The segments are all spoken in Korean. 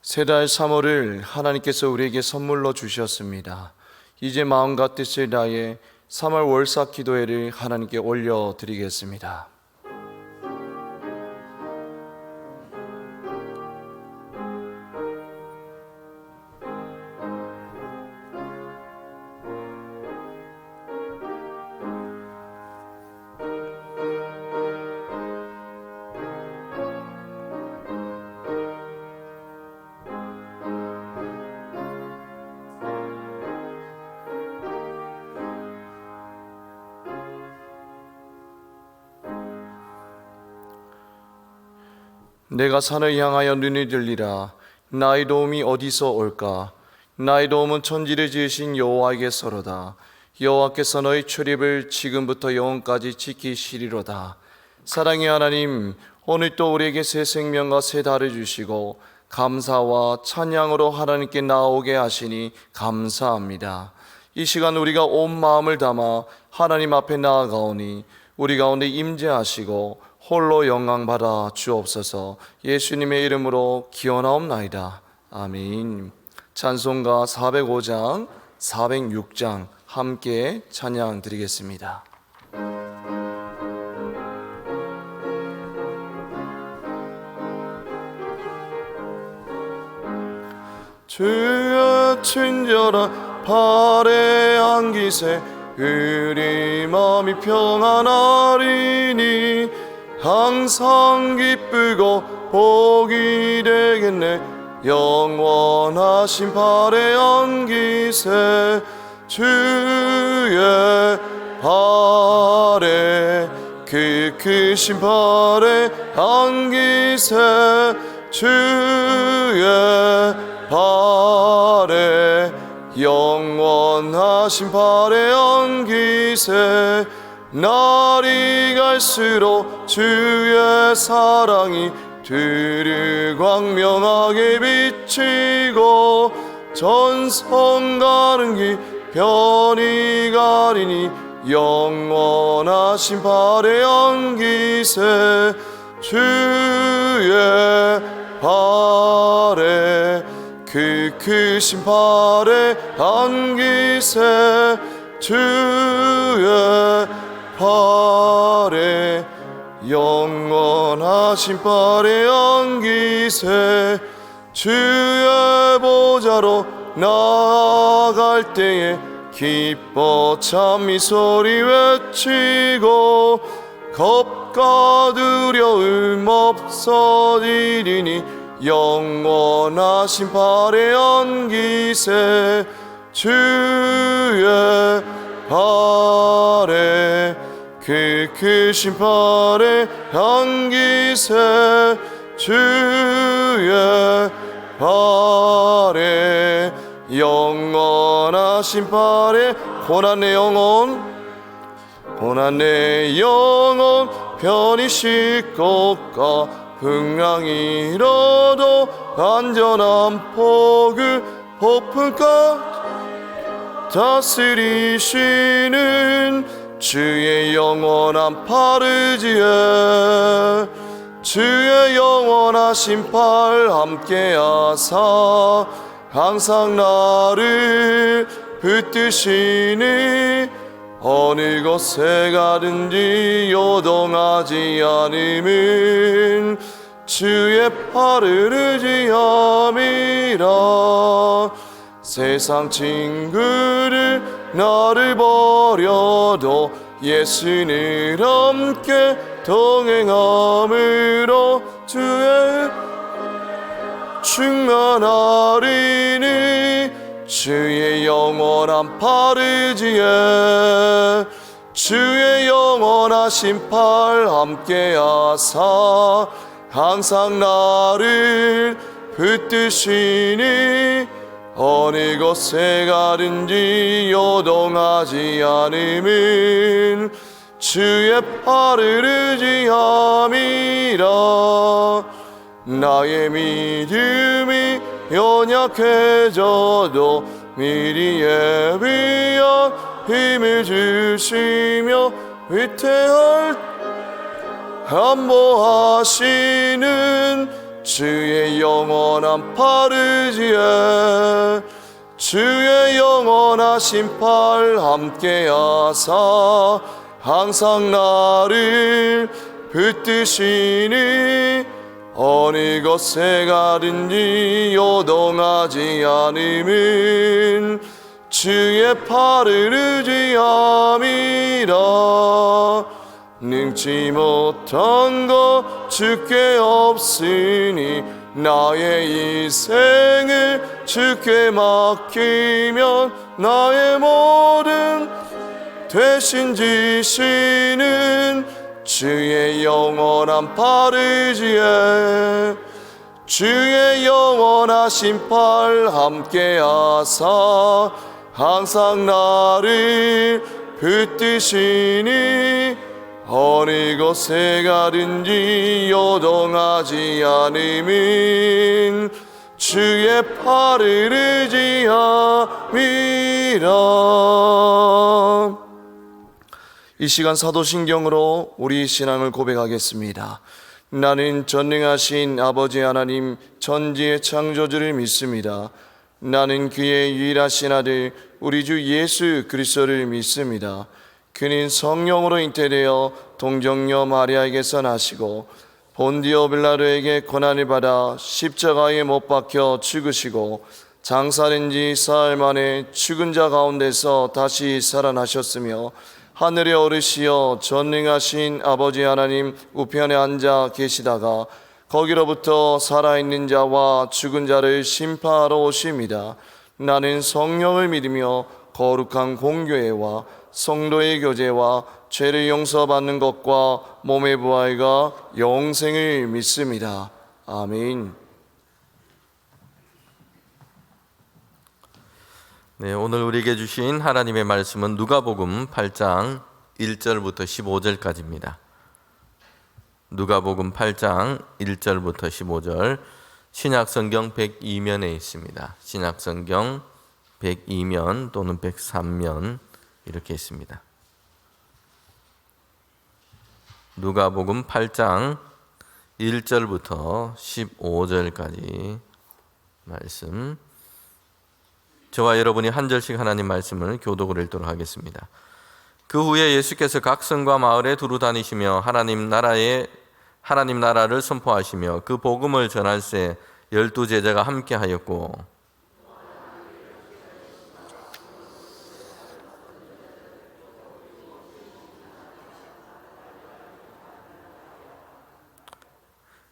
세 달 3월을 하나님께서 우리에게 선물로 주셨습니다. 이제 마음과 뜻을 다해 3월 월삭 기도회를 하나님께 올려드리겠습니다. 내가 산을 향하여 눈을 들리라. 나의 도움이 어디서 올까? 나의 도움은 천지를 지으신 여호와에게서로다. 여호와께서 너의 출입을 지금부터 영원까지 지키시리로다. 사랑의 하나님, 오늘 또 우리에게 새 생명과 새 달을 주시고 감사와 찬양으로 하나님께 나오게 하시니 감사합니다. 이 시간 우리가 온 마음을 담아 하나님 앞에 나아가오니 우리 가운데 임재하시고 홀로 영광 받아 주옵소서. 예수님의 이름으로 기원하옵나이다. 아멘. 찬송가 405장, 406장 함께 찬양 드리겠습니다. 주의 친절한 발에 안기세 우리 마음이 평안하리니 항상 기쁘고 복이 되겠네. 영원하신 발에 안기세 주의 발에 그 크신 발에 안기세 주의 발에 영원하신 발에 안기세 날이 갈수록 주의 사랑이 두루 광명하게 비치고 전성 가는 길 편히 가리니 영원하신 발에 안기세 주의 발에 그 크신 발에 안기세 주의 발에 영원하신 발에 안기세 주의 보좌로 나아갈 때에 기뻐 찬미 소리 외치고 겁과 두려움 없어지리니 영원하신 발에 안기세 주의 발에 그 크신 발에 안기세 주의 발에 영원하신 발에 고난 내 영혼 편히 쉴 곳과 풍랑이 일어도 안전한 폭을 폭풍과 다스리시는 주의 영원한 팔을 지에 주의 영원하신 팔 함께하사 항상 나를 붙드시니 어느 곳에 가든지 요동하지 않음은 주의 팔을 의지함이라. 세상 친구를 나를 버려도 예수를 함께 동행함으로 주의 충만하리니 주의 영원한 팔을 지에 주의 영원하신 팔 함께하사 항상 나를 붙드시니 어느 곳에 가든지 요동하지 않음은 주의 팔을 의지함이라. 나의 믿음이 연약해져도 미리 예비한 힘을 주시며 위태할 안보하시는 주의 영원한 파르지에 주의 영원하신 팔 함께하사 항상 나를 붙드시니 어느 것에 가든지 요동하지 않음은 주의 팔을 의지함이라. 능치 못한 것 주께 없으니 나의 이 생을 주께 맡기면 나의 모든 대신 지시는 주의 영원한 파르지에 주의 영원하신 팔 함께하사 항상 나를 붙드시니 어느 곳에 가든지 요동하지 않음은 주의 팔을 의지함이라. 이 시간 사도신경으로 우리 신앙을 고백하겠습니다. 나는 전능하신 아버지 하나님 천지의 창조주를 믿습니다. 나는 그의 유일하신 아들 우리 주 예수 그리스도를 믿습니다. 그는 성령으로 잉태되어 동정녀 마리아에게서 나시고 본디오 빌라도에게 고난을 받아 십자가에 못 박혀 죽으시고 장사된 지 사흘 만에 죽은 자 가운데서 다시 살아나셨으며 하늘에 오르시어 전능하신 아버지 하나님 우편에 앉아 계시다가 거기로부터 살아있는 자와 죽은 자를 심판하러 오십니다. 나는 성령을 믿으며 거룩한 공교회와 성도의 교제와 죄를 용서받는 것과 몸의 부활과 영생을 믿습니다. 아멘. 네, 오늘 우리에게 주신 하나님의 말씀은 누가복음 8장 1절부터 15절까지입니다. 누가복음 8장 1절부터 15절 신약성경 102면에 있습니다. 신약성경 102면 또는 103면 이렇게 있습니다. 누가복음 8장 1절부터 15절까지 말씀, 저와 여러분이 한 절씩 하나님 말씀을 교독을 읽도록 하겠습니다. 그 후에 예수께서 각 성과 마을에 두루 다니시며 하나님 나라를 선포하시며 그 복음을 전할새 12 제자가 함께 하였고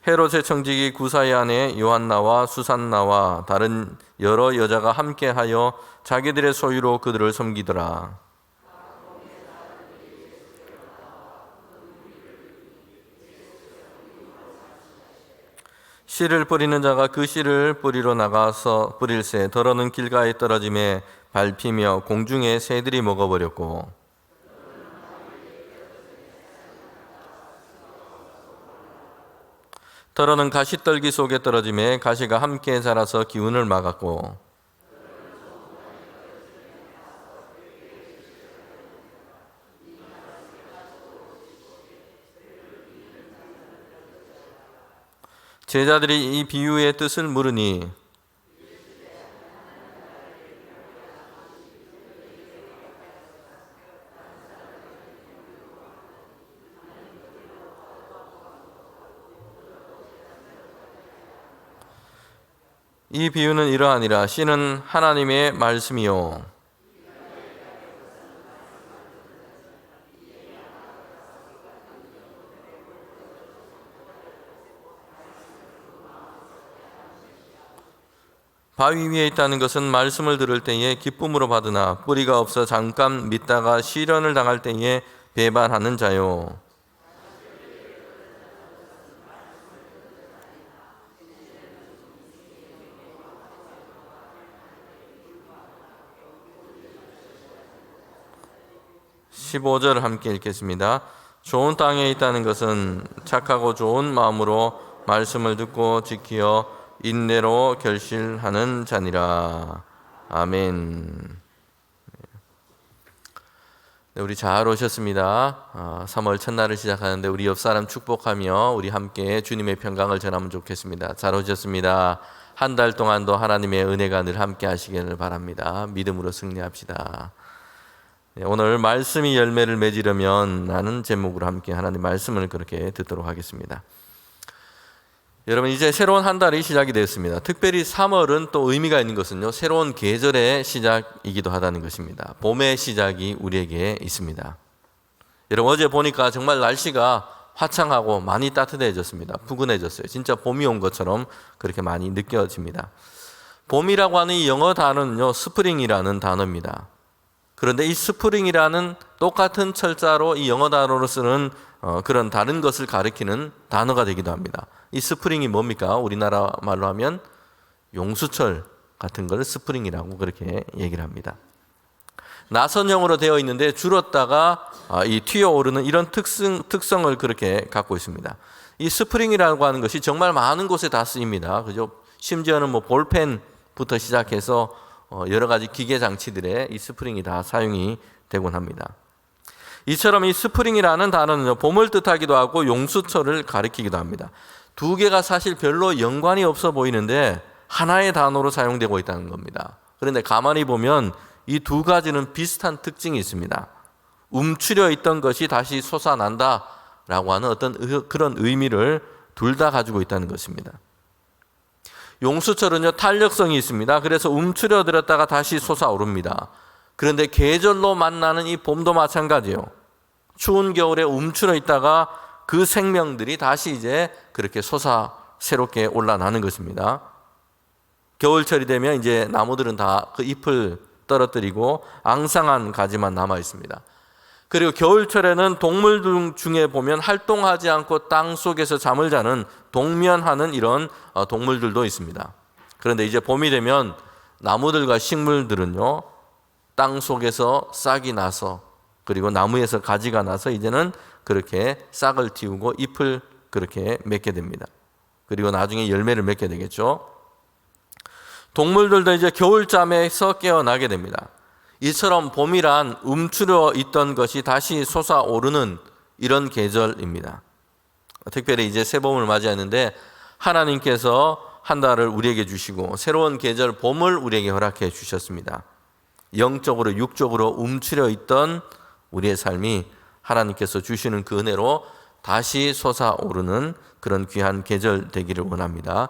헤롯의 청지기 구사의 아내 요한나와 수산나와 다른 여러 여자가 함께하여 자기들의 소유로 그들을 섬기더라. 씨를 뿌리는 자가 그 씨를 뿌리러 나가서 뿌릴새 더러는 길가에 떨어짐에 밟히며 공중에 새들이 먹어버렸고 더러는 가시떨기 속에 떨어짐에 가시가 함께 자라서 기운을 막았고 제자들이 이 비유의 뜻을 물으니 이 비유는 이러하니라. 씨는 하나님의 말씀이요 바위 위에 있다는 것은 말씀을 들을 때에 기쁨으로 받으나 뿌리가 없어 잠깐 믿다가 시련을 당할 때에 배반하는 자요. 15절 함께 읽겠습니다. 좋은 땅에 있다는 것은 착하고 좋은 마음으로 말씀을 듣고 지키어 인내로 결실하는 자니라. 아멘. 네, 우리 잘 오셨습니다. 3월 첫날을 시작하는데 우리 옆 사람 축복하며 우리 함께 주님의 평강을 전하면 좋겠습니다. 잘 오셨습니다. 한 달 동안도 하나님의 은혜가 늘 함께 하시기를 바랍니다. 믿음으로 승리합시다. 네, 오늘 말씀이 열매를 맺으려면 라는 제목으로 함께 하나님 말씀을 그렇게 듣도록 하겠습니다. 여러분, 이제 새로운 한 달이 시작이 되었습니다. 특별히 3월은 또 의미가 있는 것은요, 새로운 계절의 시작이기도 하다는 것입니다. 봄의 시작이 우리에게 있습니다. 여러분, 어제 보니까 정말 날씨가 화창하고 많이 따뜻해졌습니다. 푸근해졌어요. 진짜 봄이 온 것처럼 그렇게 많이 느껴집니다. 봄이라고 하는 이 영어 단어는요, 스프링이라는 단어입니다. 그런데 이 스프링이라는 똑같은 철자로 이 영어 단어로 쓰는 그런 다른 것을 가리키는 단어가 되기도 합니다. 이 스프링이 뭡니까? 우리나라 말로 하면 용수철 같은 걸 스프링이라고 그렇게 얘기를 합니다. 나선형으로 되어 있는데 줄었다가 이 튀어오르는 이런 특성을 그렇게 갖고 있습니다. 이 스프링이라고 하는 것이 정말 많은 곳에 다 쓰입니다. 그죠? 심지어는 뭐 볼펜부터 시작해서 여러 가지 기계 장치들에 이 스프링이 다 사용이 되곤 합니다. 이처럼 이 스프링이라는 단어는 봄을 뜻하기도 하고 용수철을 가리키기도 합니다. 두 개가 사실 별로 연관이 없어 보이는데 하나의 단어로 사용되고 있다는 겁니다. 그런데 가만히 보면 이 두 가지는 비슷한 특징이 있습니다. 움츠려 있던 것이 다시 솟아난다라고 하는 어떤 그런 의미를 둘 다 가지고 있다는 것입니다. 용수철은요, 탄력성이 있습니다. 그래서 움츠려들었다가 다시 솟아오릅니다. 그런데 계절로 만나는 이 봄도 마찬가지예요. 추운 겨울에 움츠려 있다가 그 생명들이 다시 이제 그렇게 새롭게 올라나는 것입니다. 겨울철이 되면 이제 나무들은 다 그 잎을 떨어뜨리고 앙상한 가지만 남아 있습니다. 그리고 겨울철에는 동물 중에 보면 활동하지 않고 땅 속에서 잠을 자는 동면하는 이런 동물들도 있습니다. 그런데 이제 봄이 되면 나무들과 식물들은요, 땅 속에서 싹이 나서 그리고 나무에서 가지가 나서 이제는 그렇게 싹을 틔우고 잎을 그렇게 맺게 됩니다. 그리고 나중에 열매를 맺게 되겠죠. 동물들도 이제 겨울잠에서 깨어나게 됩니다. 이처럼 봄이란 움츠려 있던 것이 다시 솟아오르는 이런 계절입니다. 특별히 이제 새봄을 맞이하는데 하나님께서 한 달을 우리에게 주시고 새로운 계절 봄을 우리에게 허락해 주셨습니다. 영적으로 육적으로 움츠려 있던 우리의 삶이 하나님께서 주시는 그 은혜로 다시 솟아오르는 그런 귀한 계절 되기를 원합니다.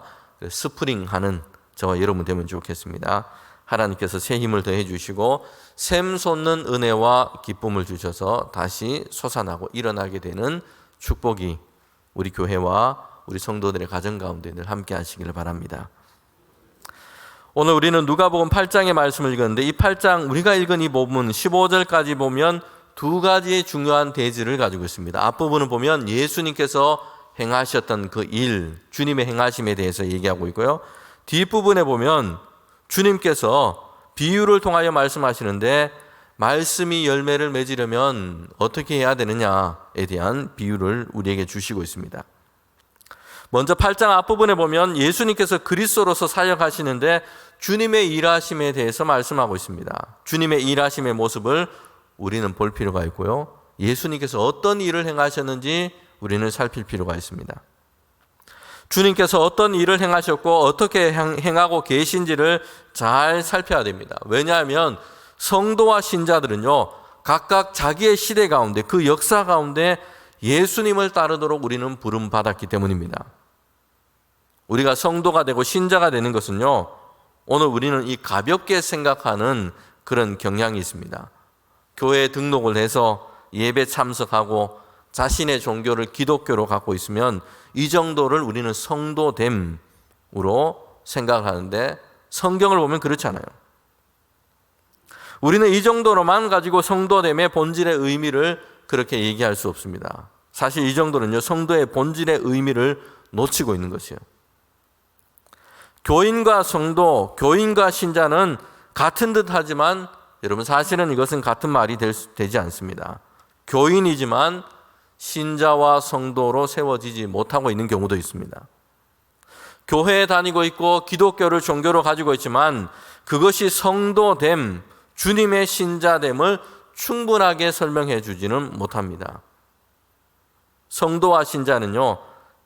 스프링하는 저와 여러분 되면 좋겠습니다. 하나님께서 새 힘을 더해 주시고 샘솟는 은혜와 기쁨을 주셔서 다시 솟아나고 일어나게 되는 축복이 우리 교회와 우리 성도들의 가정 가운데 늘 함께 하시기를 바랍니다. 오늘 우리는 누가복음 8장의 말씀을 읽었는데 이 8장 우리가 읽은 이 본문 15절까지 보면 두 가지의 중요한 대지를 가지고 있습니다. 앞부분을 보면 예수님께서 행하셨던 그 일, 주님의 행하심에 대해서 얘기하고 있고요. 뒷부분에 보면 주님께서 비유를 통하여 말씀하시는데 말씀이 열매를 맺으려면 어떻게 해야 되느냐에 대한 비유를 우리에게 주시고 있습니다. 먼저 8장 앞부분에 보면 예수님께서 그리스도로서 사역하시는데 주님의 일하심에 대해서 말씀하고 있습니다. 주님의 일하심의 모습을 우리는 볼 필요가 있고요. 예수님께서 어떤 일을 행하셨는지 우리는 살필 필요가 있습니다. 주님께서 어떤 일을 행하셨고 어떻게 행하고 계신지를 잘 살펴야 됩니다. 왜냐하면 성도와 신자들은요, 각각 자기의 시대 가운데 그 역사 가운데 예수님을 따르도록 우리는 부름받았기 때문입니다. 우리가 성도가 되고 신자가 되는 것은요, 오늘 우리는 이 가볍게 생각하는 그런 경향이 있습니다. 교회에 등록을 해서 예배 참석하고 자신의 종교를 기독교로 갖고 있으면 이 정도를 우리는 성도됨으로 생각하는데 성경을 보면 그렇지 않아요. 우리는 이 정도로만 가지고 성도됨의 본질의 의미를 그렇게 얘기할 수 없습니다. 사실 이 정도는요, 성도의 본질의 의미를 놓치고 있는 것이에요. 교인과 성도, 교인과 신자는 같은 듯 하지만 여러분 사실은 이것은 같은 말이 되지 않습니다. 교인이지만 신자와 성도로 세워지지 못하고 있는 경우도 있습니다. 교회에 다니고 있고 기독교를 종교로 가지고 있지만 그것이 성도됨, 주님의 신자됨을 충분하게 설명해 주지는 못합니다. 성도와 신자는요,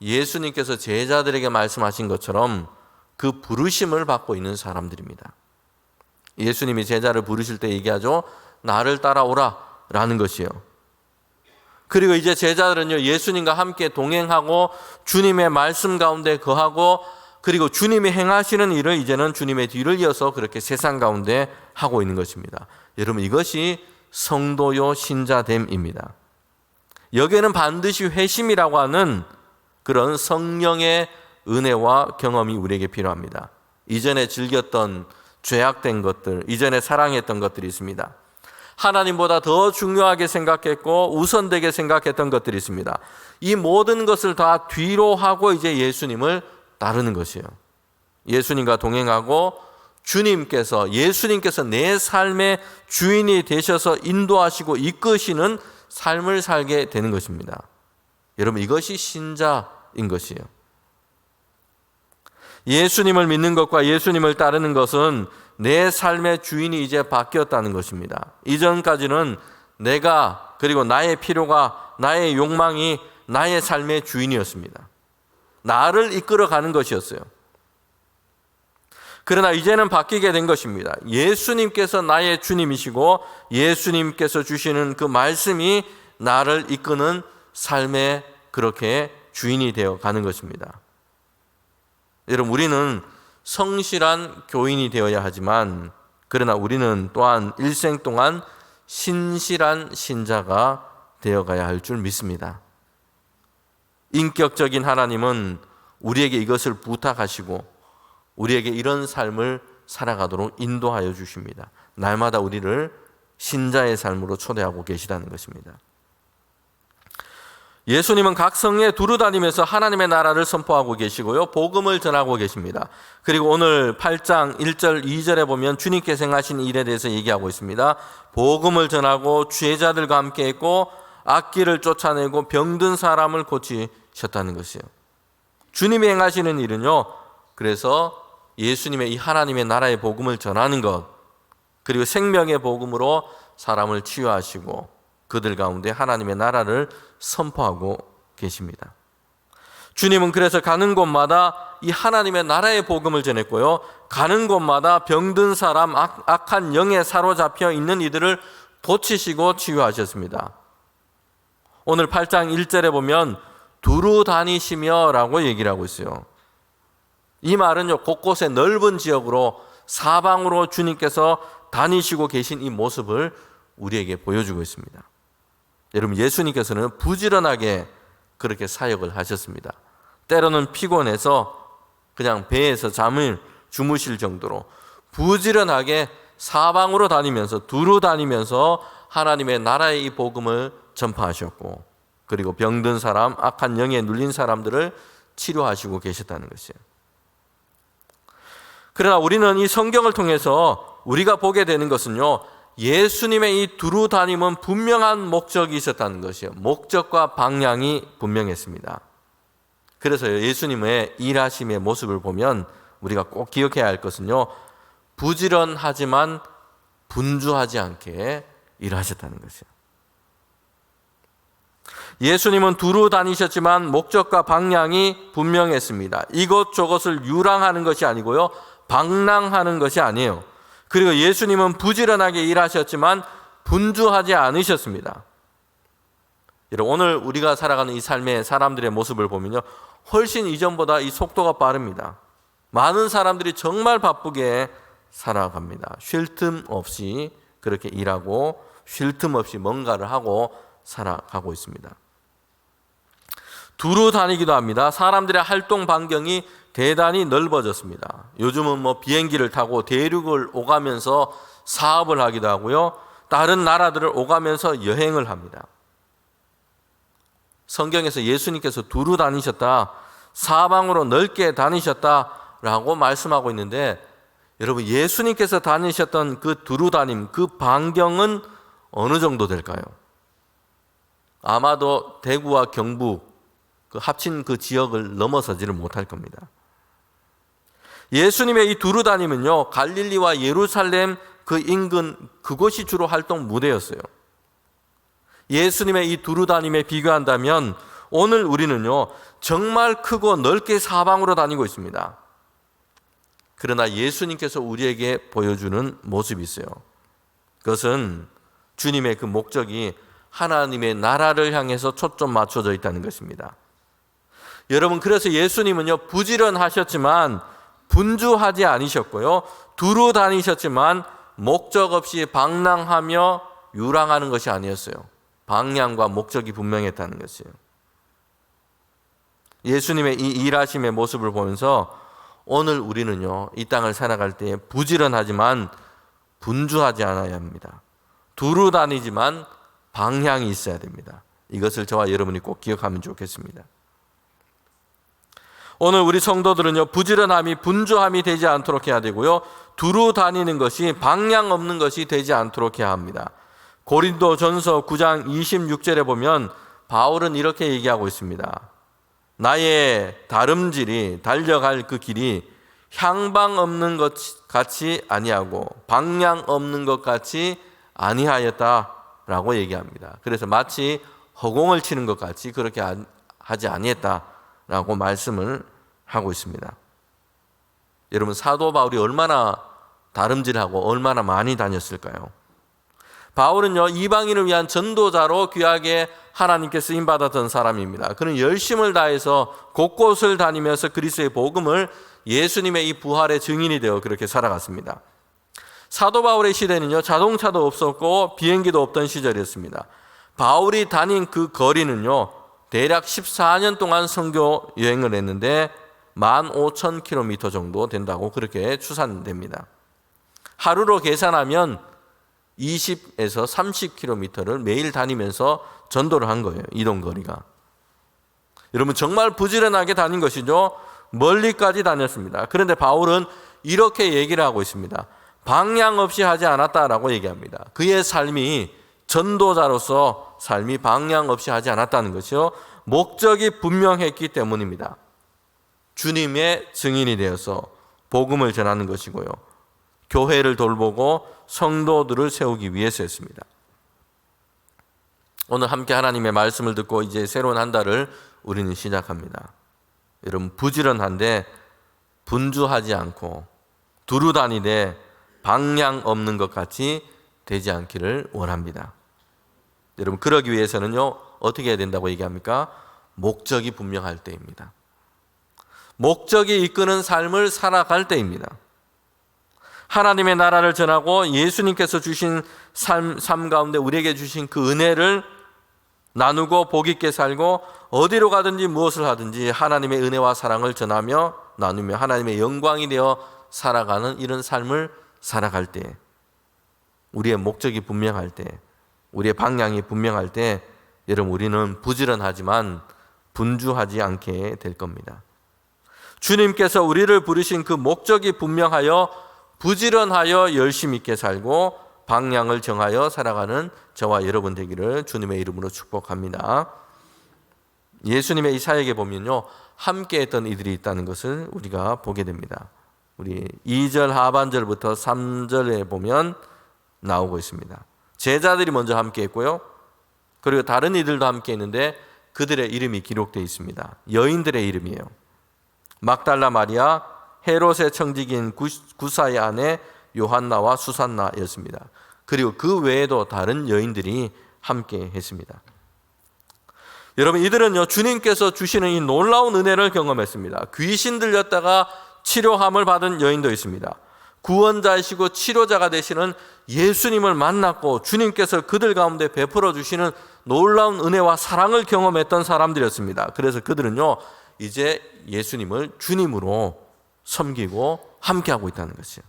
예수님께서 제자들에게 말씀하신 것처럼 그 부르심을 받고 있는 사람들입니다. 예수님이 제자를 부르실 때 얘기하죠. 나를 따라오라 라는 것이요. 그리고 이제 제자들은요, 예수님과 함께 동행하고 주님의 말씀 가운데 거하고 그리고 주님이 행하시는 일을 이제는 주님의 뒤를 이어서 그렇게 세상 가운데 하고 있는 것입니다. 여러분, 이것이 성도요 신자됨입니다. 여기에는 반드시 회심이라고 하는 그런 성령의 은혜와 경험이 우리에게 필요합니다. 이전에 즐겼던 죄악된 것들, 이전에 사랑했던 것들이 있습니다. 하나님보다 더 중요하게 생각했고 우선되게 생각했던 것들이 있습니다. 이 모든 것을 다 뒤로 하고 이제 예수님을 따르는 것이에요. 예수님과 동행하고 예수님께서 내 삶의 주인이 되셔서 인도하시고 이끄시는 삶을 살게 되는 것입니다. 여러분, 이것이 신자인 것이에요. 예수님을 믿는 것과 예수님을 따르는 것은 내 삶의 주인이 이제 바뀌었다는 것입니다. 이전까지는 내가 그리고 나의 필요가, 나의 욕망이 나의 삶의 주인이었습니다. 나를 이끌어가는 것이었어요. 그러나 이제는 바뀌게 된 것입니다. 예수님께서 나의 주님이시고 예수님께서 주시는 그 말씀이 나를 이끄는 삶의 그렇게 주인이 되어 가는 것입니다. 여러분, 우리는 성실한 교인이 되어야 하지만 그러나 우리는 또한 일생 동안 신실한 신자가 되어가야 할 줄 믿습니다. 인격적인 하나님은 우리에게 이것을 부탁하시고 우리에게 이런 삶을 살아가도록 인도하여 주십니다. 날마다 우리를 신자의 삶으로 초대하고 계시다는 것입니다. 예수님은 각 성에 두루 다니면서 하나님의 나라를 선포하고 계시고요, 복음을 전하고 계십니다. 그리고 오늘 8장 1절 2절에 보면 주님께서 행하신 일에 대해서 얘기하고 있습니다. 복음을 전하고 죄자들과 함께 했고 악귀를 쫓아내고 병든 사람을 고치셨다는 것이에요. 주님이 행하시는 일은요, 그래서 예수님의 이 하나님의 나라의 복음을 전하는 것, 그리고 생명의 복음으로 사람을 치유하시고 그들 가운데 하나님의 나라를 선포하고 계십니다. 주님은 그래서 가는 곳마다 이 하나님의 나라의 복음을 전했고요, 가는 곳마다 병든 사람, 악한 영에 사로잡혀 있는 이들을 고치시고 치유하셨습니다. 오늘 8장 1절에 보면 두루 다니시며 라고 얘기를 하고 있어요. 이 말은요, 곳곳에 넓은 지역으로 사방으로 주님께서 다니시고 계신 이 모습을 우리에게 보여주고 있습니다. 여러분, 예수님께서는 부지런하게 그렇게 사역을 하셨습니다. 때로는 피곤해서 그냥 배에서 잠을 주무실 정도로 부지런하게 사방으로 다니면서 두루 다니면서 하나님의 나라의 이 복음을 전파하셨고 그리고 병든 사람, 악한 영에 눌린 사람들을 치료하시고 계셨다는 것이에요. 그러나 우리는 이 성경을 통해서 우리가 보게 되는 것은요, 예수님의 이 두루 다님은 분명한 목적이 있었다는 것이에요. 목적과 방향이 분명했습니다. 그래서 예수님의 일하심의 모습을 보면 우리가 꼭 기억해야 할 것은요, 부지런하지만 분주하지 않게 일하셨다는 것이에요. 예수님은 두루 다니셨지만 목적과 방향이 분명했습니다. 이것저것을 유랑하는 것이 아니고요, 방랑하는 것이 아니에요. 그리고 예수님은 부지런하게 일하셨지만 분주하지 않으셨습니다. 여러분, 오늘 우리가 살아가는 이 삶의 사람들의 모습을 보면요, 훨씬 이전보다 이 속도가 빠릅니다. 많은 사람들이 정말 바쁘게 살아갑니다. 쉴 틈 없이 그렇게 일하고 쉴 틈 없이 뭔가를 하고 살아가고 있습니다. 두루 다니기도 합니다. 사람들의 활동 반경이 대단히 넓어졌습니다. 요즘은 비행기를 타고 대륙을 오가면서 사업을 하기도 하고요, 다른 나라들을 오가면서 여행을 합니다. 성경에서 예수님께서 두루 다니셨다, 사방으로 넓게 다니셨다라고 말씀하고 있는데, 여러분, 예수님께서 다니셨던 그 두루 다님, 그 반경은 어느 정도 될까요? 아마도 대구와 경북 그 합친 그 지역을 넘어서지를 못할 겁니다. 예수님의 이 두루 다님은요, 갈릴리와 예루살렘 그 인근 그곳이 주로 활동 무대였어요. 예수님의 이 두루 다님에 비교한다면 오늘 우리는요, 정말 크고 넓게 사방으로 다니고 있습니다. 그러나 예수님께서 우리에게 보여주는 모습이 있어요. 그것은 주님의 그 목적이 하나님의 나라를 향해서 초점 맞춰져 있다는 것입니다. 여러분, 그래서 예수님은요, 부지런하셨지만 분주하지 않으셨고요, 두루 다니셨지만 목적 없이 방랑하며 유랑하는 것이 아니었어요. 방향과 목적이 분명했다는 것이에요. 예수님의 이 일하심의 모습을 보면서 오늘 우리는요, 이 땅을 살아갈 때 부지런하지만 분주하지 않아야 합니다. 두루 다니지만 방향이 있어야 됩니다. 이것을 저와 여러분이 꼭 기억하면 좋겠습니다. 오늘 우리 성도들은요, 부지런함이 분주함이 되지 않도록 해야 되고요, 두루 다니는 것이 방향 없는 것이 되지 않도록 해야 합니다. 고린도전서 9장 26절에 보면 바울은 이렇게 얘기하고 있습니다. 나의 다름질이 달려갈 그 길이 향방 없는 것 같이 아니하고 방향 없는 것 같이 아니하였다라고 얘기합니다. 그래서 마치 허공을 치는 것 같이 그렇게 하지 아니했다라고 말씀을 하고 있습니다. 여러분, 사도 바울이 얼마나 다름질하고 얼마나 많이 다녔을까요? 바울은요, 이방인을 위한 전도자로 귀하게 하나님께 쓰임받았던 사람입니다. 그는 열심을 다해서 곳곳을 다니면서 그리스도의 복음을 예수님의 이 부활의 증인이 되어 그렇게 살아갔습니다. 사도 바울의 시대는요, 자동차도 없었고 비행기도 없던 시절이었습니다. 바울이 다닌 그 거리는요, 대략 14년 동안 선교 여행을 했는데 15,000km 정도 된다고 그렇게 추산됩니다. 하루로 계산하면 20에서 30km를 매일 다니면서 전도를 한 거예요. 이동거리가. 여러분, 정말 부지런하게 다닌 것이죠. 멀리까지 다녔습니다. 그런데 바울은 이렇게 얘기를 하고 있습니다. 방향 없이 하지 않았다라고 얘기합니다. 그의 삶이, 전도자로서 삶이 방향 없이 하지 않았다는 것이요, 목적이 분명했기 때문입니다. 주님의 증인이 되어서 복음을 전하는 것이고요, 교회를 돌보고 성도들을 세우기 위해서였습니다. 오늘 함께 하나님의 말씀을 듣고 이제 새로운 한 달을 우리는 시작합니다. 여러분, 부지런한데 분주하지 않고 두루 다니되 방향 없는 것 같이 되지 않기를 원합니다. 여러분, 그러기 위해서는요, 어떻게 해야 된다고 얘기합니까? 목적이 분명할 때입니다. 목적이 이끄는 삶을 살아갈 때입니다. 하나님의 나라를 전하고 예수님께서 주신 삶 가운데 우리에게 주신 그 은혜를 나누고 복 있게 살고 어디로 가든지 무엇을 하든지 하나님의 은혜와 사랑을 전하며 나누며 하나님의 영광이 되어 살아가는 이런 삶을 살아갈 때, 우리의 목적이 분명할 때, 우리의 방향이 분명할 때, 여러분, 우리는 부지런하지만 분주하지 않게 될 겁니다. 주님께서 우리를 부르신 그 목적이 분명하여 부지런하여 열심 있게 살고 방향을 정하여 살아가는 저와 여러분 되기를 주님의 이름으로 축복합니다. 예수님의 이 사역에 보면요, 함께 했던 이들이 있다는 것을 우리가 보게 됩니다. 우리 2절 하반절부터 3절에 보면 나오고 있습니다. 제자들이 먼저 함께 했고요, 그리고 다른 이들도 함께 했는데 그들의 이름이 기록되어 있습니다. 여인들의 이름이에요. 막달라 마리아, 헤롯의 청지기인 구사의 아내 요한나와 수산나였습니다. 그리고 그 외에도 다른 여인들이 함께 했습니다. 여러분, 이들은요, 주님께서 주시는 이 놀라운 은혜를 경험했습니다. 귀신 들렸다가 치료함을 받은 여인도 있습니다. 구원자이시고 치료자가 되시는 예수님을 만났고 주님께서 그들 가운데 베풀어 주시는 놀라운 은혜와 사랑을 경험했던 사람들이었습니다. 그래서 그들은요, 이제 예수님을 주님으로 섬기고 함께하고 있다는 것이에요.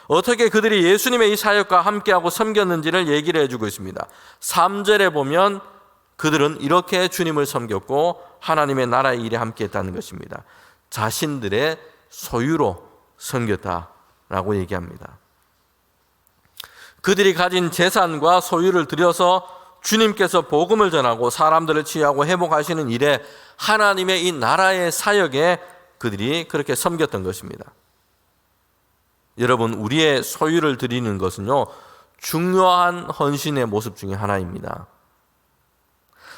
어떻게 그들이 예수님의 이 사역과 함께하고 섬겼는지를 얘기를 해주고 있습니다. 3절에 보면 그들은 이렇게 주님을 섬겼고 하나님의 나라의 일에 함께했다는 것입니다. 자신들의 소유로 섬겼다라고 얘기합니다. 그들이 가진 재산과 소유를 들여서 주님께서 복음을 전하고 사람들을 치유하고 회복하시는 일에, 하나님의 이 나라의 사역에 그들이 그렇게 섬겼던 것입니다. 여러분, 우리의 소유를 드리는 것은요, 중요한 헌신의 모습 중에 하나입니다.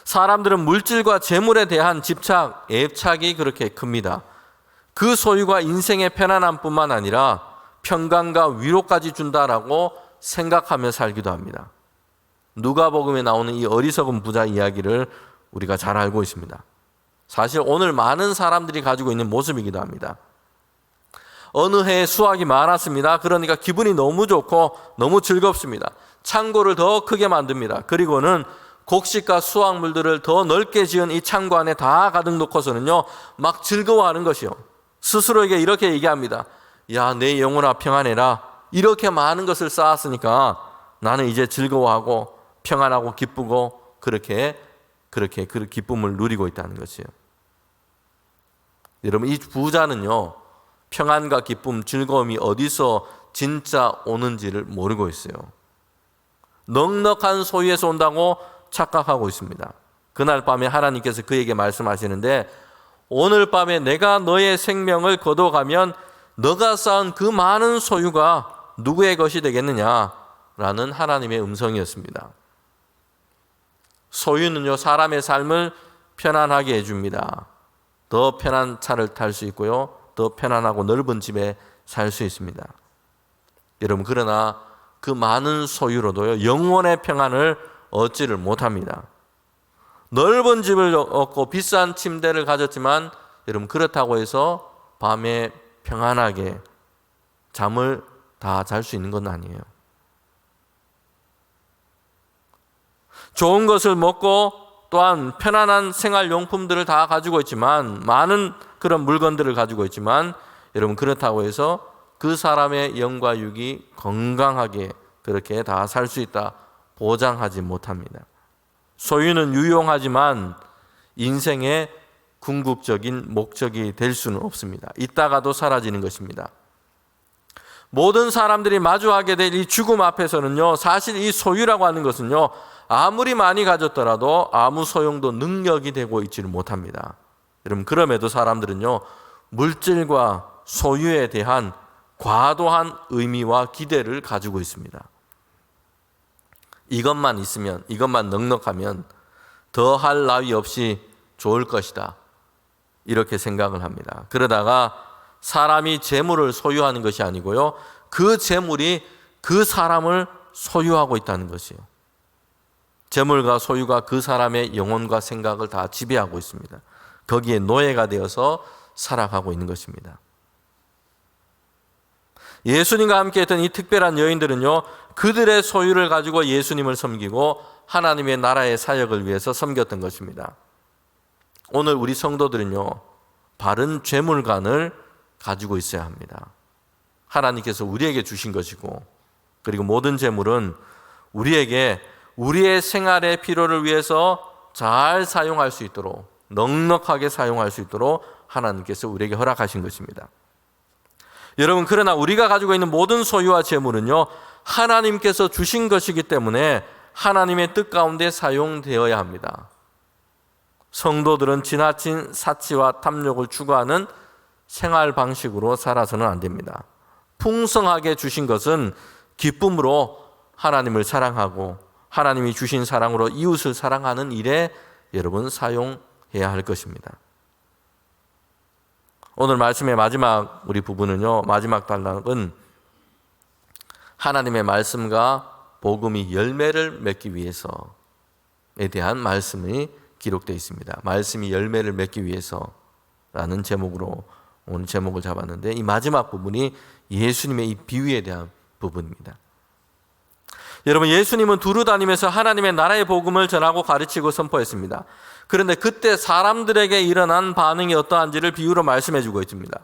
사람들은 물질과 재물에 대한 집착, 애착이 그렇게 큽니다. 그 소유가 인생의 편안함뿐만 아니라 평강과 위로까지 준다라고 생각하며 살기도 합니다. 누가복음에 나오는 이 어리석은 부자 이야기를 우리가 잘 알고 있습니다. 사실 오늘 많은 사람들이 가지고 있는 모습이기도 합니다. 어느 해에 수확이 많았습니다. 그러니까 기분이 너무 좋고 너무 즐겁습니다. 창고를 더 크게 만듭니다. 그리고는 곡식과 수확물들을 더 넓게 지은 이 창고 안에 다 가득 놓고서는요, 막 즐거워하는 것이요. 스스로에게 이렇게 얘기합니다. 야, 내 영혼아 평안해라. 이렇게 많은 것을 쌓았으니까 나는 이제 즐거워하고 평안하고 기쁘고 그렇게 그 기쁨을 누리고 있다는 것이에요. 여러분, 이 부자는요, 평안과 기쁨, 즐거움이 어디서 진짜 오는지를 모르고 있어요. 넉넉한 소유에서 온다고 착각하고 있습니다. 그날 밤에 하나님께서 그에게 말씀하시는데, 오늘 밤에 내가 너의 생명을 거둬가면 너가 쌓은 그 많은 소유가 누구의 것이 되겠느냐라는 하나님의 음성이었습니다. 소유는요, 사람의 삶을 편안하게 해줍니다. 더 편한 차를 탈 수 있고요, 더 편안하고 넓은 집에 살 수 있습니다. 여러분, 그러나 그 많은 소유로도요, 영원의 평안을 얻지를 못합니다. 넓은 집을 얻고 비싼 침대를 가졌지만 여러분, 그렇다고 해서 밤에 평안하게 잠을 다 잘 수 있는 건 아니에요. 좋은 것을 먹고 또한 편안한 생활용품들을 다 가지고 있지만, 많은 그런 물건들을 가지고 있지만, 여러분, 그렇다고 해서 그 사람의 영과 육이 건강하게 그렇게 다 살 수 있다 보장하지 못합니다. 소유는 유용하지만 인생의 궁극적인 목적이 될 수는 없습니다. 있다가도 사라지는 것입니다. 모든 사람들이 마주하게 될 이 죽음 앞에서는요, 사실 이 소유라고 하는 것은요, 아무리 많이 가졌더라도 아무 소용도 능력이 되고 있지를 못합니다. 여러분, 그럼에도 사람들은요, 물질과 소유에 대한 과도한 의미와 기대를 가지고 있습니다. 이것만 있으면, 이것만 넉넉하면 더 할 나위 없이 좋을 것이다, 이렇게 생각을 합니다. 그러다가 사람이 재물을 소유하는 것이 아니고요, 그 재물이 그 사람을 소유하고 있다는 것이에요. 재물과 소유가 그 사람의 영혼과 생각을 다 지배하고 있습니다. 거기에 노예가 되어서 살아가고 있는 것입니다. 예수님과 함께 했던 이 특별한 여인들은요, 그들의 소유를 가지고 예수님을 섬기고 하나님의 나라의 사역을 위해서 섬겼던 것입니다. 오늘 우리 성도들은요, 바른 죄물관을 가지고 있어야 합니다. 하나님께서 우리에게 주신 것이고, 그리고 모든 재물은 우리에게 우리의 생활의 필요를 위해서 잘 사용할 수 있도록, 넉넉하게 사용할 수 있도록 하나님께서 우리에게 허락하신 것입니다. 여러분, 그러나 우리가 가지고 있는 모든 소유와 재물은요, 하나님께서 주신 것이기 때문에 하나님의 뜻 가운데 사용되어야 합니다. 성도들은 지나친 사치와 탐욕을 추구하는 생활 방식으로 살아서는 안 됩니다. 풍성하게 주신 것은 기쁨으로 하나님을 사랑하고 하나님이 주신 사랑으로 이웃을 사랑하는 일에 여러분 사용해야 할 것입니다. 오늘 말씀의 마지막 우리 부분은요, 마지막 단락은 하나님의 말씀과 복음이 열매를 맺기 위해서에 대한 말씀이 기록되어 있습니다. 말씀이 열매를 맺기 위해서라는 제목으로 오늘 제목을 잡았는데, 이 마지막 부분이 예수님의 이 비유에 대한 부분입니다. 여러분, 예수님은 두루 다니면서 하나님의 나라의 복음을 전하고 가르치고 선포했습니다. 그런데 그때 사람들에게 일어난 반응이 어떠한지를 비유로 말씀해 주고 있습니다.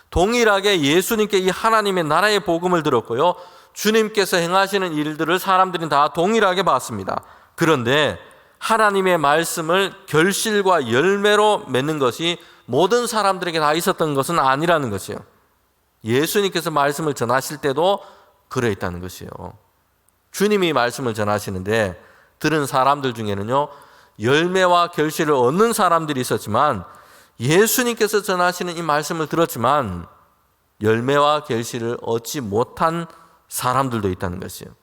동일하게 예수님께 이 하나님의 나라의 복음을 들었고요, 주님께서 행하시는 일들을 사람들이 다 동일하게 봤습니다. 그런데 하나님의 말씀을 결실과 열매로 맺는 것이 모든 사람들에게 다 있었던 것은 아니라는 것이에요. 예수님께서 말씀을 전하실 때도 그래 있다는 것이에요. 주님이 말씀을 전하시는데 들은 사람들 중에는요, 열매와 결실을 얻는 사람들이 있었지만, 예수님께서 전하시는 이 말씀을 들었지만 열매와 결실을 얻지 못한 사람들도 있다는 것이에요.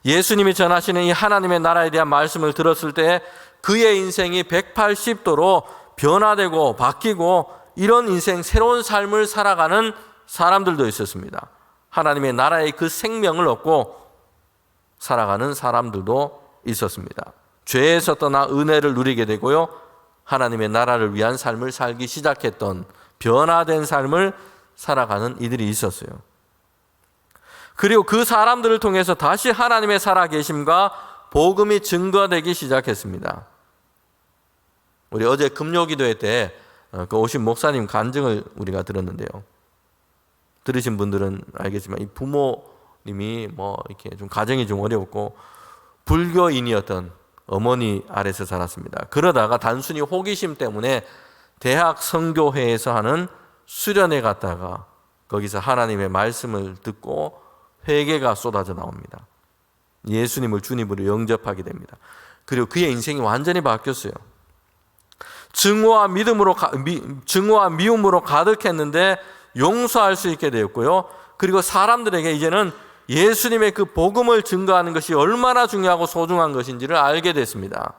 예수님이 전하시는 이 하나님의 나라에 대한 말씀을 들었을 때 그의 인생이 180도로 변화되고 바뀌고 이런 인생, 새로운 삶을 살아가는 사람들도 있었습니다. 하나님의 나라의 그 생명을 얻고 살아가는 사람들도 있었습니다. 죄에서 떠나 은혜를 누리게 되고요, 하나님의 나라를 위한 삶을 살기 시작했던 변화된 삶을 살아가는 이들이 있었어요. 그리고 그 사람들을 통해서 다시 하나님의 살아계심과 복음이 증거되기 시작했습니다. 우리 어제 금요기도회 때 그 오신 목사님 간증을 우리가 들었는데요. 들으신 분들은 알겠지만 이 부모님이 이렇게 좀 가정이 좀 어려웠고 불교인이었던 어머니 아래서 자랐습니다. 그러다가 단순히 호기심 때문에 대학 선교회에서 하는 수련회 갔다가 거기서 하나님의 말씀을 듣고 회개가 쏟아져 나옵니다. 예수님을 주님으로 영접하게 됩니다. 그리고 그의 인생이 완전히 바뀌었어요. 증오와 미움으로 가득했는데 용서할 수 있게 되었고요. 그리고 사람들에게 이제는 예수님의 그 복음을 증거하는 것이 얼마나 중요하고 소중한 것인지를 알게 됐습니다.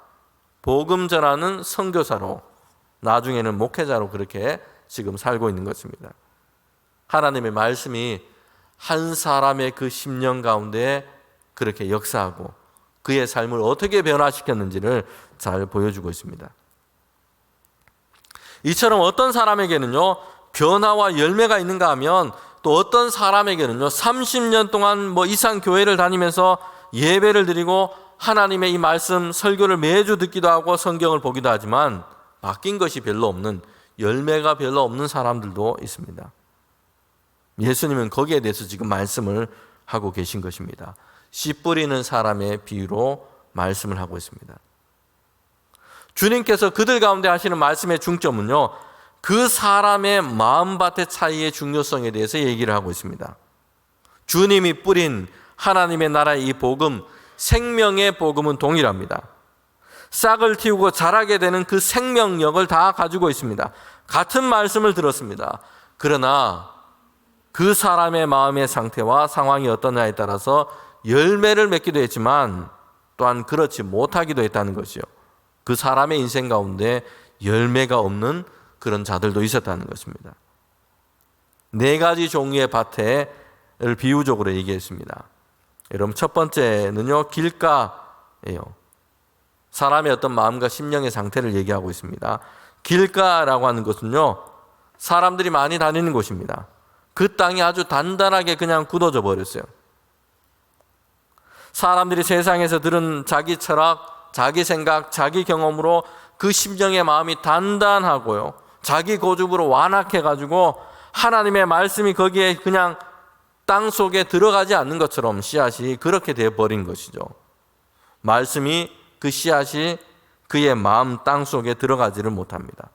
복음 전하는 선교사로, 나중에는 목회자로 그렇게 지금 살고 있는 것입니다. 하나님의 말씀이 한 사람의 그 심령 가운데 그렇게 역사하고 그의 삶을 어떻게 변화시켰는지를 잘 보여주고 있습니다. 이처럼 어떤 사람에게는요, 변화와 열매가 있는가 하면 또 어떤 사람에게는요, 30년 동안 이상 교회를 다니면서 예배를 드리고 하나님의 이 말씀 설교를 매주 듣기도 하고 성경을 보기도 하지만 바뀐 것이 별로 없는, 열매가 별로 없는 사람들도 있습니다. 예수님은 거기에 대해서 지금 말씀을 하고 계신 것입니다. 씨 뿌리는 사람의 비유로 말씀을 하고 있습니다. 주님께서 그들 가운데 하시는 말씀의 중점은요, 그 사람의 마음밭의 차이의 중요성에 대해서 얘기를 하고 있습니다. 주님이 뿌린 하나님의 나라의 이 복음, 생명의 복음은 동일합니다. 싹을 틔우고 자라게 되는 그 생명력을 다 가지고 있습니다. 같은 말씀을 들었습니다. 그러나 그 사람의 마음의 상태와 상황이 어떠냐에 따라서 열매를 맺기도 했지만 또한 그렇지 못하기도 했다는 것이요. 그 사람의 인생 가운데 열매가 없는 그런 자들도 있었다는 것입니다. 4가지 종류의 밭을 비유적으로 얘기했습니다. 여러분, 첫 번째는요, 길가예요. 사람의 어떤 마음과 심령의 상태를 얘기하고 있습니다. 길가라고 하는 것은요, 사람들이 많이 다니는 곳입니다. 그 땅이 아주 단단하게 그냥 굳어져 버렸어요. 사람들이 세상에서 들은 자기 철학, 자기 생각, 자기 경험으로 그 심령의 마음이 단단하고요, 자기 고집으로 완악해가지고 하나님의 말씀이 거기에 그냥 땅 속에 들어가지 않는 것처럼 씨앗이 그렇게 되어버린 것이죠. 말씀이, 그 씨앗이 그의 마음 땅 속에 들어가지를 못합니다.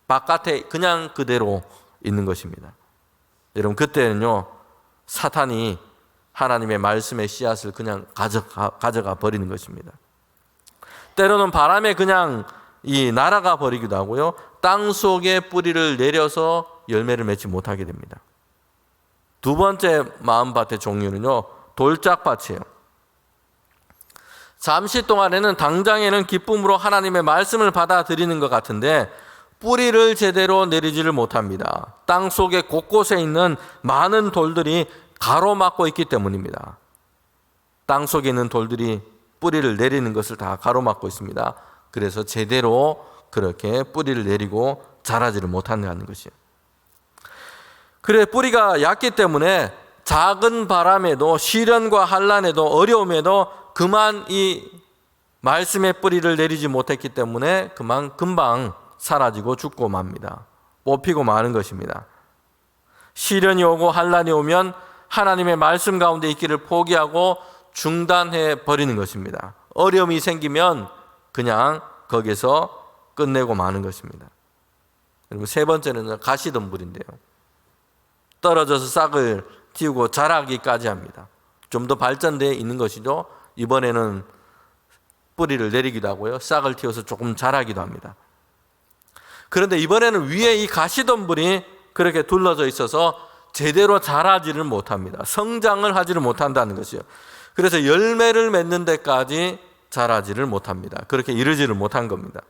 바깥에 그냥 그대로 있는 것입니다. 여러분, 그때는요, 사탄이 하나님의 말씀의 씨앗을 그냥 가져가 버리는 것입니다. 때로는 바람에 그냥 날아가 버리기도 하고요, 땅 속에 뿌리를 내려서 열매를 맺지 못하게 됩니다. 두 번째 마음밭의 종류는요, 돌짝밭이에요. 잠시 동안에는, 당장에는 기쁨으로 하나님의 말씀을 받아들이는 것 같은데 뿌리를 제대로 내리지를 못합니다. 땅 속에 곳곳에 있는 많은 돌들이 가로막고 있기 때문입니다. 땅 속에 있는 돌들이 뿌리를 내리는 것을 다 가로막고 있습니다. 그래서 제대로 그렇게 뿌리를 내리고 자라지를 못한다는 것이에요. 그래, 뿌리가 얕기 때문에 작은 바람에도, 시련과 환난에도, 어려움에도 그만 이 말씀의 뿌리를 내리지 못했기 때문에 금방 사라지고 죽고 맙니다. 뽑히고 마는 것입니다. 시련이 오고 환난이 오면 하나님의 말씀 가운데 있기를 포기하고 중단해 버리는 것입니다. 어려움이 생기면 그냥 거기서 끝내고 마는 것입니다. 그리고 세 번째는 가시덤불인데요, 떨어져서 싹을 틔우고 자라기까지 합니다. 좀 더 발전되어 있는 것이죠. 이번에는 뿌리를 내리기도 하고요, 싹을 틔워서 조금 자라기도 합니다. 그런데 이번에는 위에 이 가시덤불이 그렇게 둘러져 있어서 제대로 자라지를 못합니다. 성장을 하지를 못한다는 것이요. 그래서 열매를 맺는 데까지 자라지를 못합니다. 그렇게 이르지를 못한 겁니다.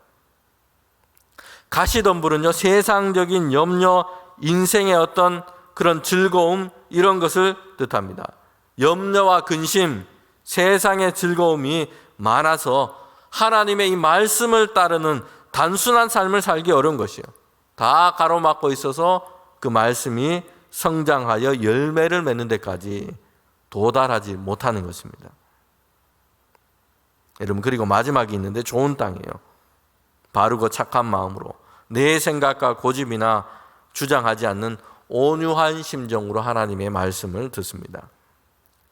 가시덤불은요, 세상적인 염려, 인생의 어떤 그런 즐거움, 이런 것을 뜻합니다. 염려와 근심, 세상의 즐거움이 많아서 하나님의 이 말씀을 따르는 단순한 삶을 살기 어려운 것이에요. 다 가로막고 있어서 그 말씀이 성장하여 열매를 맺는 데까지 도달하지 못하는 것입니다. 여러분, 그리고 마지막이 있는데 좋은 땅이에요. 바르고 착한 마음으로 내 생각과 고집이나 주장하지 않는 온유한 심정으로 하나님의 말씀을 듣습니다.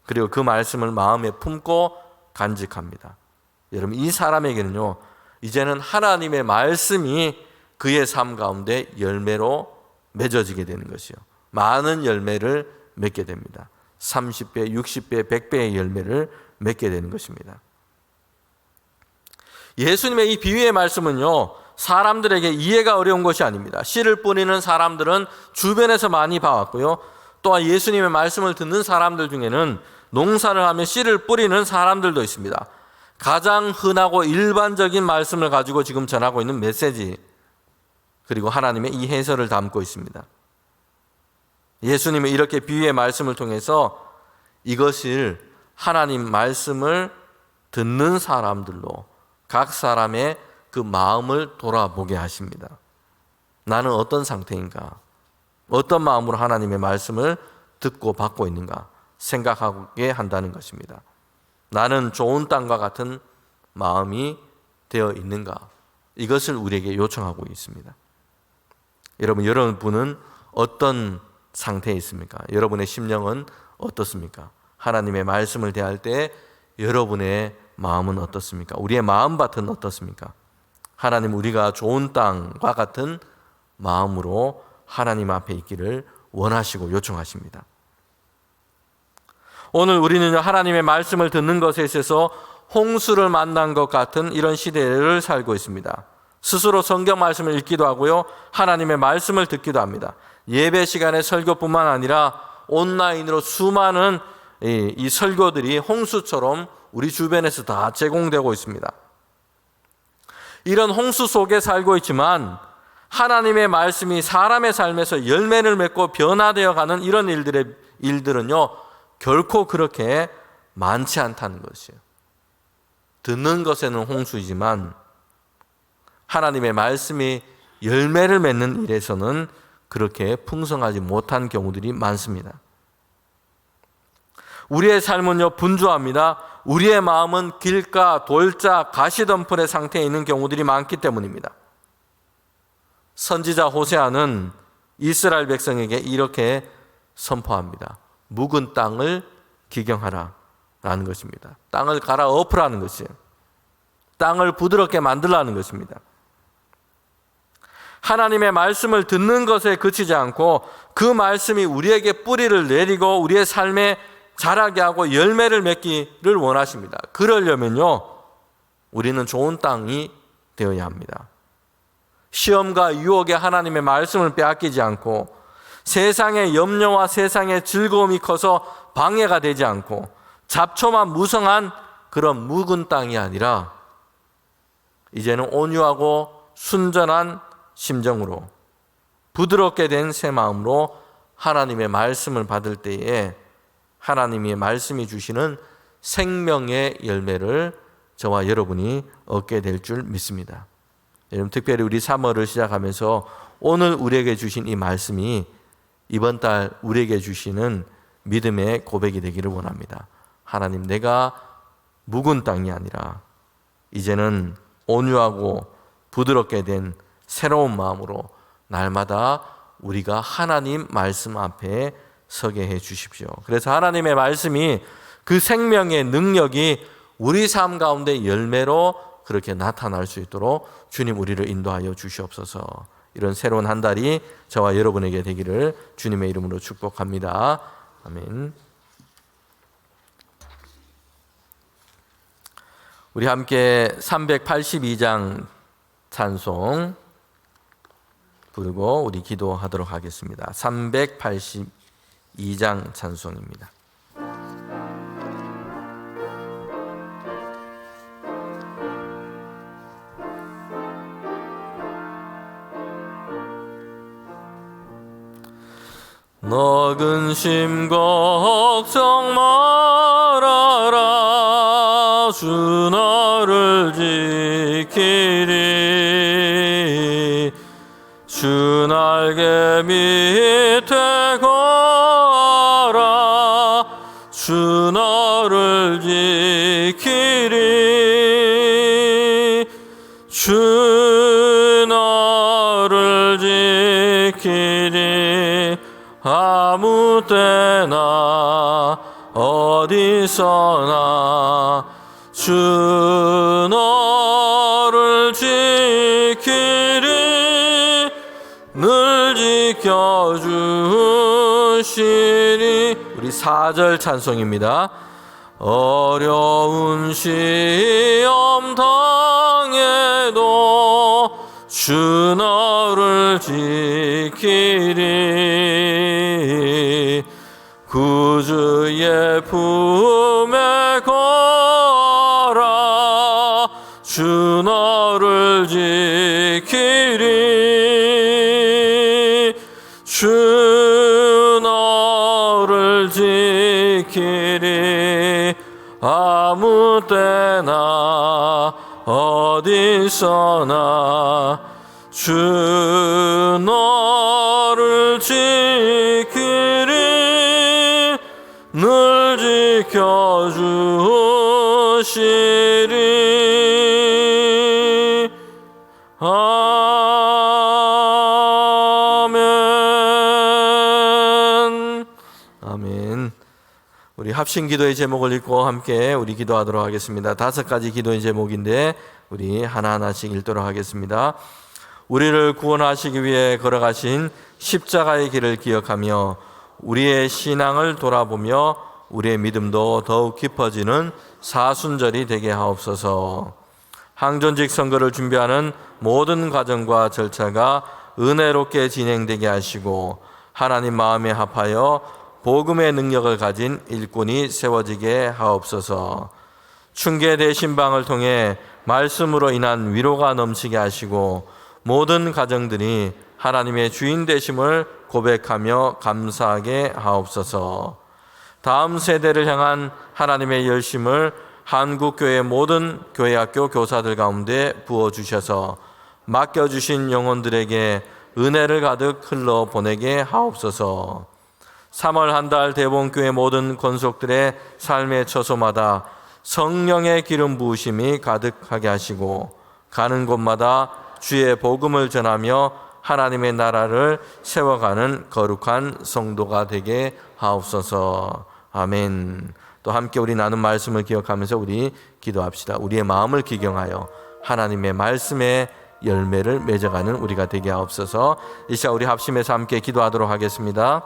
그리고 그 말씀을 마음에 품고 간직합니다. 여러분, 이 사람에게는요, 이제는 하나님의 말씀이 그의 삶 가운데 열매로 맺어지게 되는 것이요, 많은 열매를 맺게 됩니다. 30배, 60배, 100배의 열매를 맺게 되는 것입니다. 예수님의 이 비유의 말씀은요, 사람들에게 이해가 어려운 것이 아닙니다. 씨를 뿌리는 사람들은 주변에서 많이 봐왔고요, 또한 예수님의 말씀을 듣는 사람들 중에는 농사를 하며 씨를 뿌리는 사람들도 있습니다. 가장 흔하고 일반적인 말씀을 가지고 지금 전하고 있는 메시지, 그리고 하나님의 이 해설을 담고 있습니다. 예수님은 이렇게 비유의 말씀을 통해서 이것을 하나님 말씀을 듣는 사람들로 각 사람의 그 마음을 돌아보게 하십니다. 나는 어떤 상태인가? 어떤 마음으로 하나님의 말씀을 듣고 받고 있는가? 생각하게 한다는 것입니다. 나는 좋은 땅과 같은 마음이 되어 있는가? 이것을 우리에게 요청하고 있습니다. 여러분은 어떤 상태에 있습니까? 여러분의 심령은 어떻습니까? 하나님의 말씀을 대할 때 여러분의 마음은 어떻습니까? 우리의 마음밭은 어떻습니까? 하나님, 우리가 좋은 땅과 같은 마음으로 하나님 앞에 있기를 원하시고 요청하십니다. 오늘 우리는 하나님의 말씀을 듣는 것에 있어서 홍수를 만난 것 같은 이런 시대를 살고 있습니다. 스스로 성경 말씀을 읽기도 하고요, 하나님의 말씀을 듣기도 합니다. 예배 시간에 설교뿐만 아니라 온라인으로 수많은 이 설교들이 홍수처럼 우리 주변에서 다 제공되고 있습니다. 이런 홍수 속에 살고 있지만 하나님의 말씀이 사람의 삶에서 열매를 맺고 변화되어 가는 이런 일들은요, 결코 그렇게 많지 않다는 것이에요. 듣는 것에는 홍수이지만 하나님의 말씀이 열매를 맺는 일에서는 그렇게 풍성하지 못한 경우들이 많습니다. 우리의 삶은요, 분주합니다. 우리의 마음은 길가, 돌자, 가시덤불의 상태에 있는 경우들이 많기 때문입니다. 선지자 호세아는 이스라엘 백성에게 이렇게 선포합니다. 묵은 땅을 기경하라 라는 것입니다. 땅을 갈아엎으라는 것이에요. 땅을 부드럽게 만들라는 것입니다. 하나님의 말씀을 듣는 것에 그치지 않고 그 말씀이 우리에게 뿌리를 내리고 우리의 삶에 자라게 하고 열매를 맺기를 원하십니다. 그러려면요, 우리는 좋은 땅이 되어야 합니다. 시험과 유혹에 하나님의 말씀을 빼앗기지 않고 세상의 염려와 세상의 즐거움이 커서 방해가 되지 않고 잡초만 무성한 그런 묵은 땅이 아니라 이제는 온유하고 순전한 심정으로 부드럽게 된 새 마음으로 하나님의 말씀을 받을 때에 하나님의 말씀이 주시는 생명의 열매를 저와 여러분이 얻게 될 줄 믿습니다. 여러분, 특별히 우리 3월을 시작하면서 오늘 우리에게 주신 이 말씀이 이번 달 우리에게 주시는 믿음의 고백이 되기를 원합니다. 하나님, 내가 묵은 땅이 아니라 이제는 온유하고 부드럽게 된 새로운 마음으로 날마다 우리가 하나님 말씀 앞에 서게 해 주십시오. 그래서 하나님의 말씀이 그 생명의 능력이 우리 삶 가운데 열매로 그렇게 나타날 수 있도록 주님 우리를 인도하여 주시옵소서. 이런 새로운 한 달이 저와 여러분에게 되기를 주님의 이름으로 축복합니다. 아멘. 우리 함께 382장 찬송 부르고 우리 기도하도록 하겠습니다. 382장 찬송입니다. 너 근심 걱정 말아라. 주 너를 지키리. 주 날개 밑에 거라. 주 너를 지키리. 주 너를 지키리. 아무 때나 어디서나 주 너를 지키리. 늘 지켜주시리. 우리 4절 찬송입니다. 어려운 시험 당해도 주 너를 지키리. 구주의 품에 거라. 주 너를 지키리. 주 너를 지키리. 아무 때나 어디서나 주 너를 지키리. 늘 지켜주시리. 아멘. 아멘. 우리 합심 기도의 제목을 읽고 함께 우리 기도하도록 하겠습니다. 5가지 기도의 제목인데 우리 하나하나씩 읽도록 하겠습니다. 우리를 구원하시기 위해 걸어가신 십자가의 길을 기억하며 우리의 신앙을 돌아보며 우리의 믿음도 더욱 깊어지는 사순절이 되게 하옵소서. 항존직 선거를 준비하는 모든 과정과 절차가 은혜롭게 진행되게 하시고 하나님 마음에 합하여 복음의 능력을 가진 일꾼이 세워지게 하옵소서. 충계대 신방을 통해 말씀으로 인한 위로가 넘치게 하시고 모든 가정들이 하나님의 주인 되심을 고백하며 감사하게 하옵소서. 다음 세대를 향한 하나님의 열심을 한국교회 모든 교회학교 교사들 가운데 부어주셔서 맡겨주신 영혼들에게 은혜를 가득 흘러보내게 하옵소서. 3월 한 달 대본교회 모든 권속들의 삶의 처소마다 성령의 기름 부으심이 가득하게 하시고 가는 곳마다 주의 복음을 전하며 하나님의 나라를 세워가는 거룩한 성도가 되게 하옵소서. 아멘. 또 함께 우리 나눈 말씀을 기억하면서 우리 기도합시다. 우리의 마음을 기경하여 하나님의 말씀의 열매를 맺어가는 우리가 되게 하옵소서. 이 시간 우리 합심해서 함께 기도하도록 하겠습니다.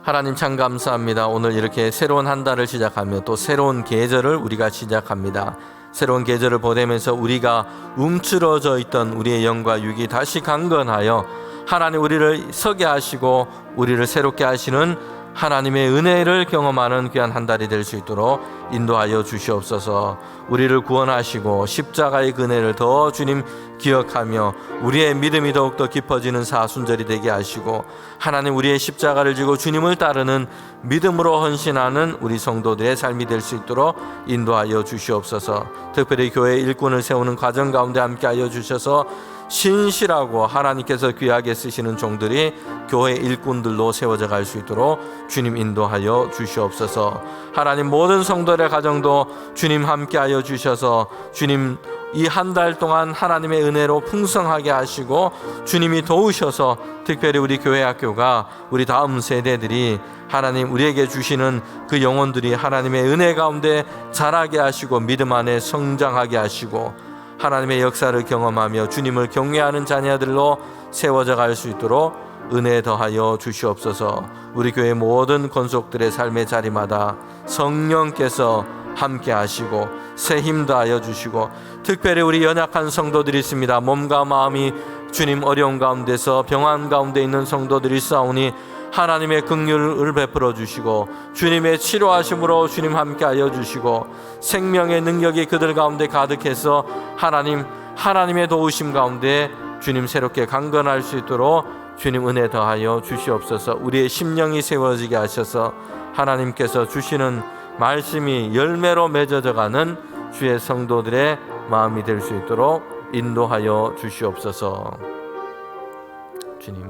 하나님 참 감사합니다. 오늘 이렇게 새로운 한 달을 시작하며 또 새로운 계절을 우리가 시작합니다. 새로운 계절을 보내면서 우리가 움츠러져 있던 우리의 영과 육이 다시 강건하여 하나님 우리를 서게 하시고 우리를 새롭게 하시는 하나님의 은혜를 경험하는 귀한 한 달이 될 수 있도록 인도하여 주시옵소서. 우리를 구원하시고 십자가의 은혜를 더 주님 기억하며 우리의 믿음이 더욱더 깊어지는 사순절이 되게 하시고 하나님 우리의 십자가를 지고 주님을 따르는 믿음으로 헌신하는 우리 성도들의 삶이 될 수 있도록 인도하여 주시옵소서. 특별히 교회 일꾼을 세우는 과정 가운데 함께하여 주셔서 신실하고 하나님께서 귀하게 쓰시는 종들이 교회 일꾼들로 세워져 갈 수 있도록 주님 인도하여 주시옵소서. 하나님 모든 성도들의 가정도 주님 함께하여 주셔서 주님 이 한 달 동안 하나님의 은혜로 풍성하게 하시고 주님이 도우셔서 특별히 우리 교회 학교가 우리 다음 세대들이 하나님 우리에게 주시는 그 영혼들이 하나님의 은혜 가운데 자라게 하시고 믿음 안에 성장하게 하시고 하나님의 역사를 경험하며 주님을 경외하는 자녀들로 세워져 갈 수 있도록 은혜 더하여 주시옵소서. 우리 교회 모든 권속들의 삶의 자리마다 성령께서 함께 하시고 새 힘 더하여 주시고 특별히 우리 연약한 성도들이 있습니다. 몸과 마음이 주님 어려운 가운데서 병환 가운데 있는 성도들이 있사오니 하나님의 긍휼을 베풀어 주시고 주님의 치료하심으로 주님 함께하여 주시고 생명의 능력이 그들 가운데 가득해서 하나님의 도우심 가운데 주님 새롭게 강건할 수 있도록 주님 은혜 더하여 주시옵소서. 우리의 심령이 세워지게 하셔서 하나님께서 주시는 말씀이 열매로 맺어져 가는 주의 성도들의 마음이 될 수 있도록 인도하여 주시옵소서. 주님,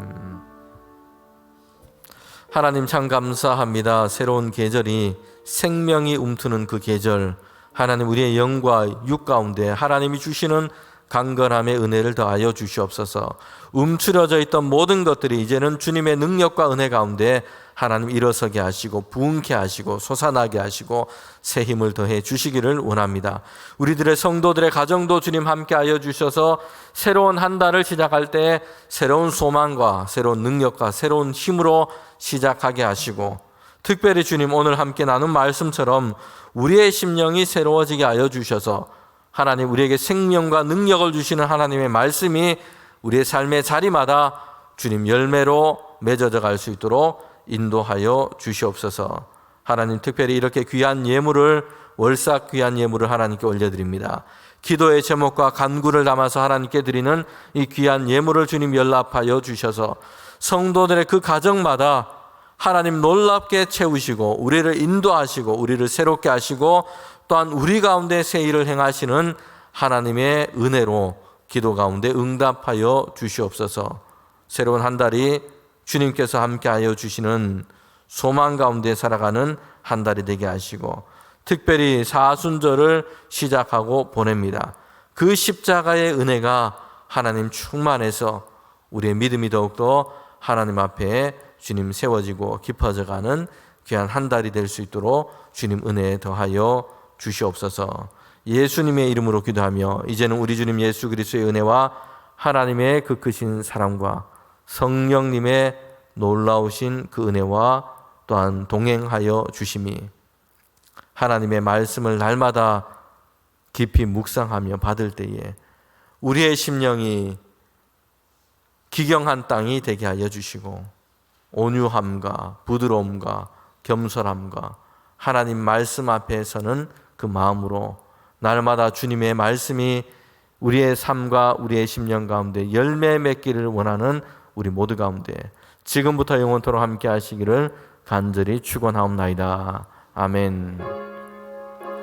하나님 참 감사합니다. 새로운 계절이 생명이 움트는 그 계절, 하나님 우리의 영과 육 가운데 하나님이 주시는 강건함의 은혜를 더하여 주시옵소서. 움츠려져 있던 모든 것들이 이제는 주님의 능력과 은혜 가운데 하나님 일어서게 하시고 부흥케 하시고 솟아나게 하시고 새 힘을 더해 주시기를 원합니다. 우리들의 성도들의 가정도 주님 함께하여 주셔서 새로운 한 달을 시작할 때 새로운 소망과 새로운 능력과 새로운 힘으로 시작하게 하시고, 특별히 주님 오늘 함께 나눈 말씀처럼 우리의 심령이 새로워지게 하여 주셔서 하나님 우리에게 생명과 능력을 주시는 하나님의 말씀이 우리의 삶의 자리마다 주님 열매로 맺어져 갈 수 있도록 인도하여 주시옵소서. 하나님 특별히 이렇게 귀한 예물을, 월삭 귀한 예물을 하나님께 올려드립니다. 기도의 제목과 간구를 담아서 하나님께 드리는 이 귀한 예물을 주님 연락하여 주셔서 성도들의 그 가정마다 하나님 놀랍게 채우시고 우리를 인도하시고 우리를 새롭게 하시고 또한 우리 가운데 새 일을 행하시는 하나님의 은혜로 기도 가운데 응답하여 주시옵소서. 새로운 한 달이 주님께서 함께하여 주시는 소망 가운데 살아가는 한 달이 되게 하시고, 특별히 사순절을 시작하고 보냅니다. 그 십자가의 은혜가 하나님 충만해서 우리의 믿음이 더욱더 하나님 앞에 주님 세워지고 깊어져가는 귀한 한 달이 될 수 있도록 주님 은혜 더하여 주시옵소서. 예수님의 이름으로 기도하며 이제는 우리 주님 예수 그리스도의 은혜와 하나님의 그 크신 사랑과 성령님의 놀라우신 그 은혜와 또한 동행하여 주심이 하나님의 말씀을 날마다 깊이 묵상하며 받을 때에 우리의 심령이 기경한 땅이 되게 하여 주시고 온유함과 부드러움과 겸손함과 하나님 말씀 앞에서는 그 마음으로 날마다 주님의 말씀이 우리의 삶과 우리의 심령 가운데 열매 맺기를 원하는 우리 모두 가운데 지금부터 영원토록 함께 하시기를 간절히 축원하옵나이다. 아멘.